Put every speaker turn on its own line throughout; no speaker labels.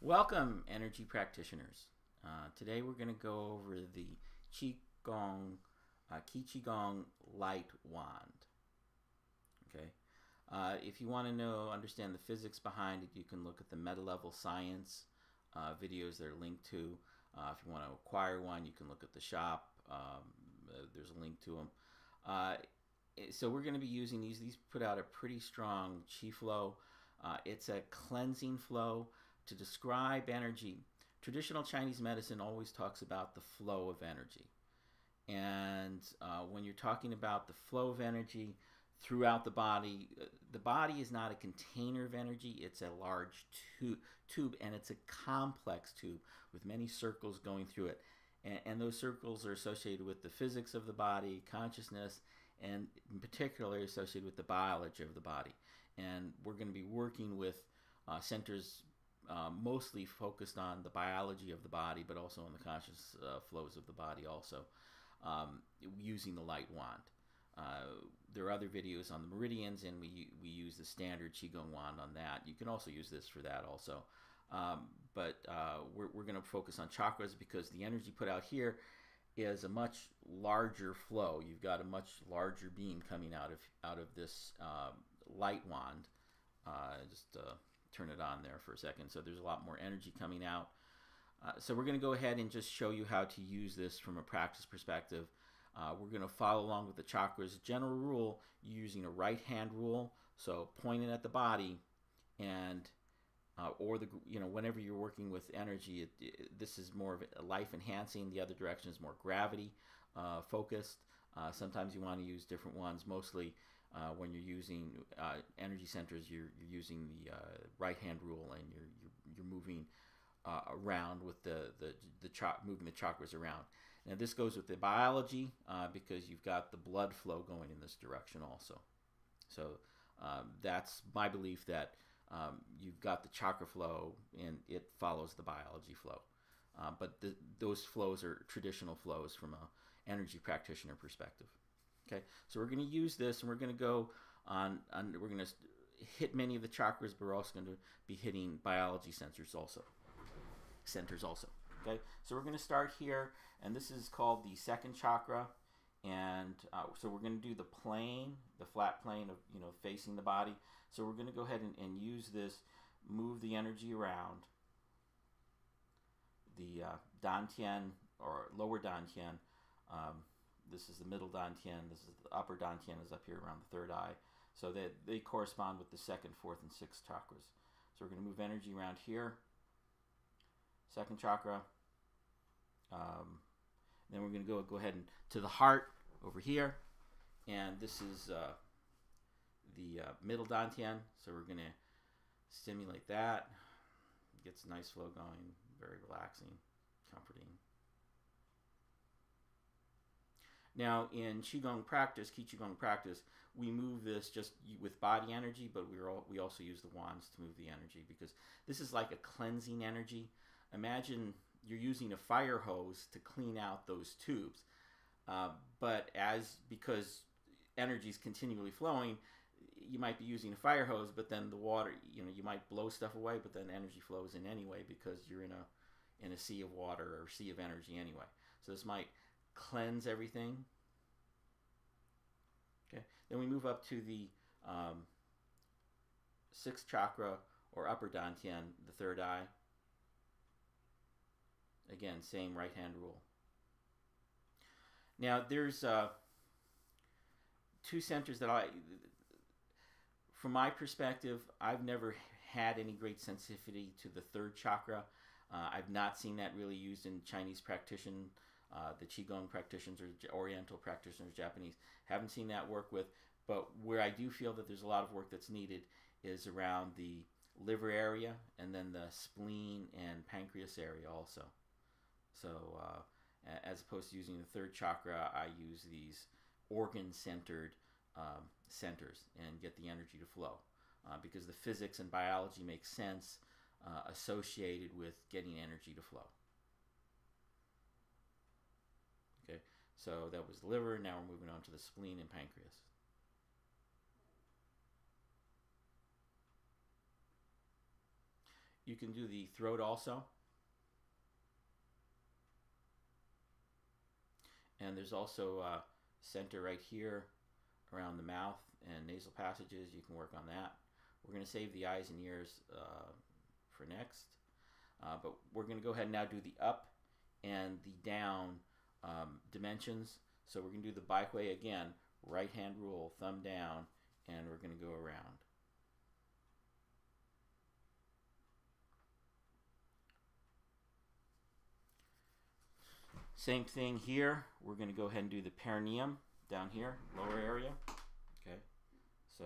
Welcome, energy practitioners. Today we're going to go over the Ki Qigong Light Wand. Okay. If you want to understand the physics behind it, you can look at the meta-level science videos that are linked to. If you want to acquire one, you can look at the shop. There's a link to them. So we're going to be using these. These put out a pretty strong chi flow. It's a cleansing flow. To describe energy, traditional Chinese medicine always talks about the flow of energy. And when you're talking about the flow of energy throughout the body is not a container of energy. It's a large tube, and it's a complex tube with many circles going through it. And those circles are associated with the physics of the body, consciousness, and in particular associated with the biology of the body. And we're going to be working with centers mostly focused on the biology of the body, but also on the conscious flows of the body also, using the light wand. There are other videos on the meridians, and we use the standard Qigong wand on that. You can also use this for that also. But we're going to focus on chakras because the energy put out here is a much larger flow. You've got a much larger beam coming out of this light wand. Turn it on there for a second. So there's a lot more energy coming out. So we're going to go ahead and just show you how to use this from a practice perspective. We're going to follow along with the chakras. General rule, using a right hand rule, so pointing at the body, and or whenever you're working with energy, this is more of a life enhancing. The other direction is more gravity focused. Sometimes you want to use different ones. Mostly when you're using energy centers, you're using the right hand rule, and you're moving around with moving the chakras around. Now this goes with the biology because you've got the blood flow going in this direction also. So that's my belief, that you've got the chakra flow and it follows the biology flow. But those flows are traditional flows from an energy practitioner perspective. Okay, so we're going to use this, and we're going to go on. We're going to hit many of the chakras, but we're also going to be hitting biology centers also. Okay, so we're going to start here, and this is called the second chakra. And so we're going to do the plane, the flat plane of facing the body. So we're going to go ahead and use this, move the energy around the dantian or lower dantian. This is the middle dantian. This is the upper dantian, is up here around the third eye. So they correspond with the second, fourth, and sixth chakras. So we're going to move energy around here. Second chakra. Then we're going to go ahead and to the heart over here. And this is the middle dantian. So we're going to stimulate that. Gets a nice flow going. Very relaxing, comforting. Now, in Qigong practice, Ki Qigong practice, we move this just with body energy, but we also use the wands to move the energy, because this is like a cleansing energy. Imagine you're using a fire hose to clean out those tubes, but because energy is continually flowing, you might be using a fire hose, but then the water, you might blow stuff away, but then energy flows in anyway because you're in a sea of water or sea of energy anyway. So this might cleanse everything. Okay, then we move up to the sixth chakra or upper dantian, the third eye. Again, same right hand rule. Now there's two centers that from my perspective, I've never had any great sensitivity to the third chakra. I've not seen that really used in Chinese practitioner. The Qigong practitioners or Oriental practitioners, Japanese, haven't seen that work with. But where I do feel that there's a lot of work that's needed is around the liver area, and then the spleen and pancreas area also. So as opposed to using the third chakra, I use these organ-centered centers and get the energy to flow, because the physics and biology make sense associated with getting energy to flow. Okay, so that was the liver. Now we're moving on to the spleen and pancreas. You can do the throat also. And there's also center right here around the mouth and nasal passages. You can work on that. We're going to save the eyes and ears for next. But we're going to go ahead and now do the up and the down dimensions. So we're going to do the Baihui again. Right hand rule, thumb down, and we're going to go around. Same thing here. We're going to go ahead and do the perineum down here, lower area. Okay, so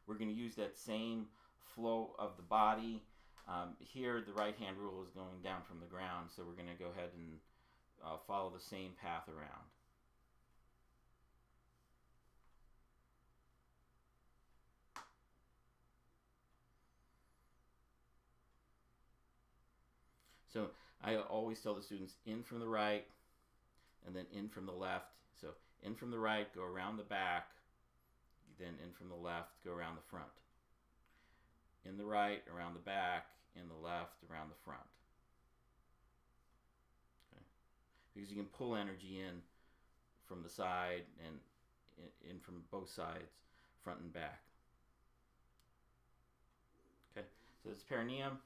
we're going to use that same flow of the body. Here, the right hand rule is going down from the ground, so we're going to go ahead and follow the same path around. So I always tell the students in from the right and then in from the left. So in from the right, go around the back, then in from the left, go around the front. In the right, around the back, in the left, around the front. Okay. Because you can pull energy in from the side and in from both sides, front and back. Okay, so it's perineum.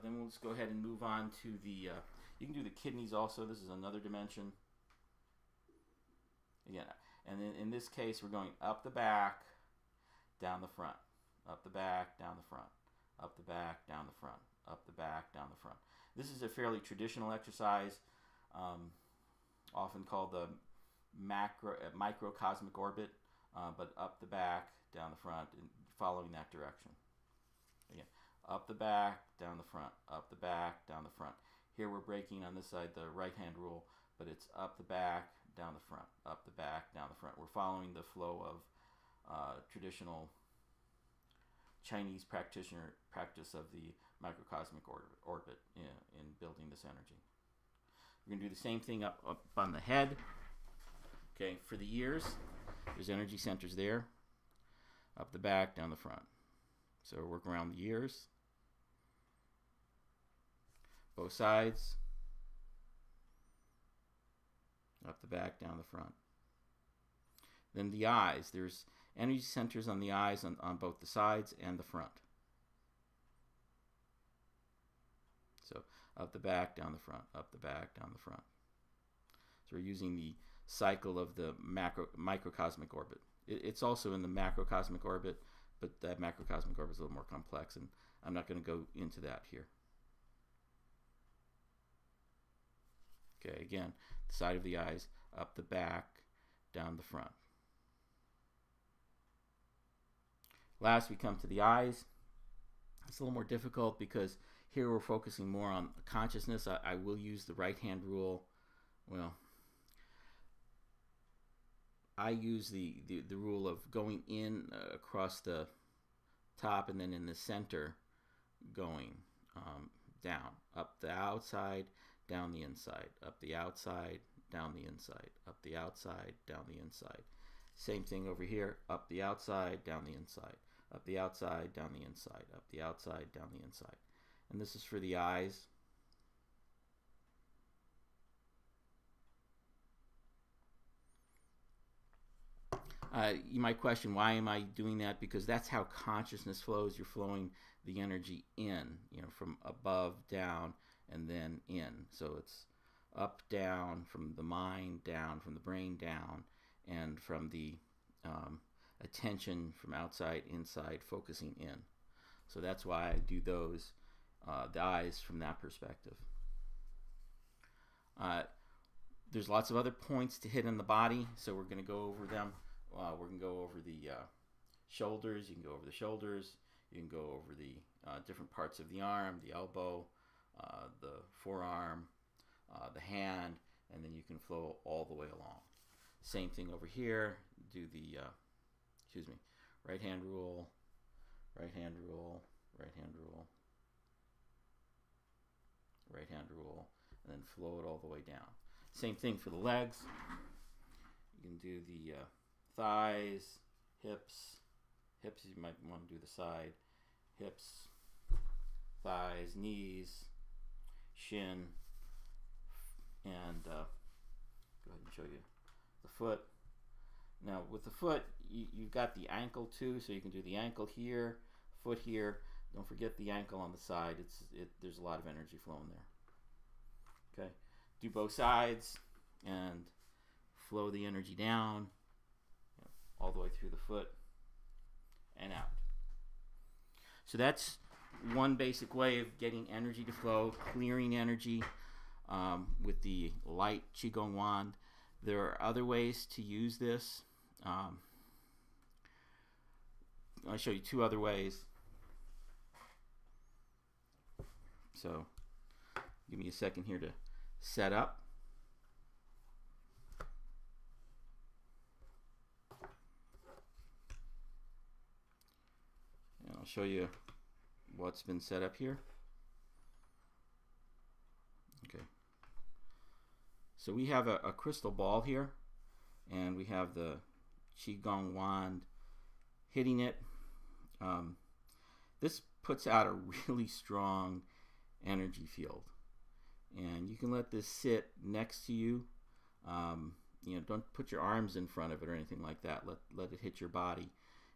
Then we'll just go ahead and move on to the, you can do the kidneys also. This is another dimension. Again, and then in this case, we're going up the back, down the front, up the back, down the front, up the back, down the front, up the back, down the front. This is a fairly traditional exercise, often called the microcosmic orbit, but up the back, down the front, and following that direction. Again, up the back, down the front, up the back, down the front. Here we're breaking on this side the right hand rule, but it's up the back, down the front, up the back, down the front. We're following the flow of traditional Chinese practice of the microcosmic orbit in building this energy. We're going to do the same thing up on the head. Okay, for the ears, there's energy centers there. Up the back, down the front. So we're working around the ears. Both sides. Up the back, down the front. Then the eyes. There's energy centers on the eyes on both the sides and the front. So up the back, down the front, up the back, down the front. So we're using the cycle of the microcosmic orbit. It's also in the macrocosmic orbit, but that macrocosmic orbit is a little more complex, and I'm not going to go into that here. Okay, again, the side of the eyes, up the back, down the front. Last, we come to the eyes. It's a little more difficult because here we're focusing more on consciousness. I will use the right hand rule. Well, I use the rule of going in across the top and then in the center going down, up the outside, down the inside, up the outside, down the inside, up the outside, down the inside. Same thing over here, up the outside, down the inside, up the outside, down the inside, up the outside, down the inside. And this is for the eyes. You might question, why am I doing that? Because that's how consciousness flows. You're flowing the energy in, from above, down, and then in. So it's up, down, from the mind, down, from the brain, down, and from the attention from outside, inside, focusing in. So that's why I do those, the eyes from that perspective. There's lots of other points to hit in the body, so we're going to go over them. We're going to go over the shoulders. You can go over the shoulders. You can go over the different parts of the arm, the elbow, the forearm, the hand, and then you can flow all the way along. Same thing over here. Do the, right hand rule, right hand rule, right hand rule, right hand rule, and then flow it all the way down. Same thing for the legs. You can do the thighs, hips. You might want to do the side, hips, thighs, knees, shin, and go ahead and show you the foot. Now with the foot, you've got the ankle too, so you can do the ankle here, foot here. Don't forget the ankle on the side. There's a lot of energy flowing there. Okay, do both sides and flow the energy down, all the way through the foot and out. So that's one basic way of getting energy to flow, clearing energy with the light Qigong wand. There are other ways to use this. I'll show you two other ways. So give me a second here to set up. And I'll show you what's been set up here. Okay. So we have a crystal ball here, and we have the Qigong wand hitting it. This puts out a really strong energy field, and you can let this sit next to you. You know, don't put your arms in front of it or anything like that. Let it hit your body,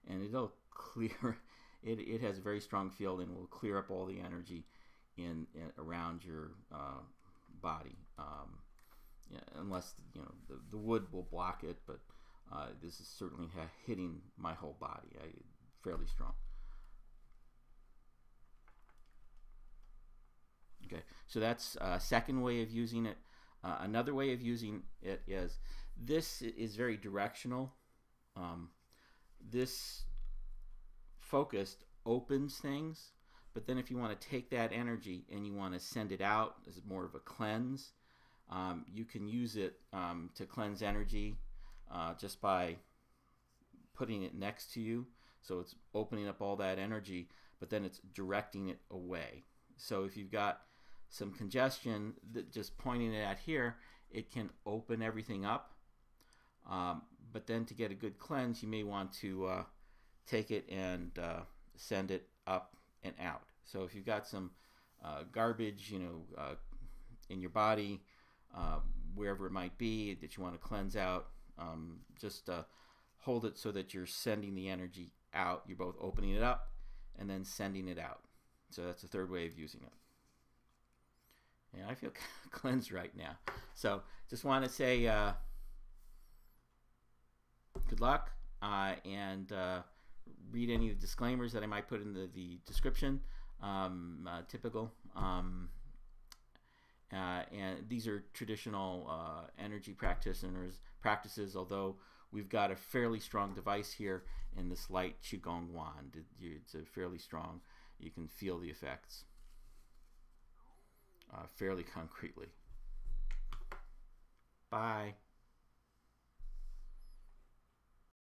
and it'll clear. It has a very strong field and will clear up all the energy in around your body. Yeah, unless the wood will block it, but this is certainly hitting my whole body. Fairly strong. Okay, so that's a second way of using it. Another way of using it is this is very directional. This focused opens things, but then if you want to take that energy and you want to send it out as more of a cleanse, you can use it to cleanse energy just by putting it next to you. So it's opening up all that energy, but then it's directing it away. So if you've got some congestion, just pointing it at here, it can open everything up. But then to get a good cleanse, you may want to take it and send it up and out. So if you've got some garbage, in your body, wherever it might be that you want to cleanse out, just hold it so that you're sending the energy out. You're both opening it up and then sending it out. So that's the third way of using it. Yeah, I feel cleansed right now. So just want to say good luck, and read any of the disclaimers that I might put in the description. Typical. And these are traditional energy practices, although we've got a fairly strong device here in this light Qigong wand. It's a fairly strong, you can feel the effects fairly concretely. Bye.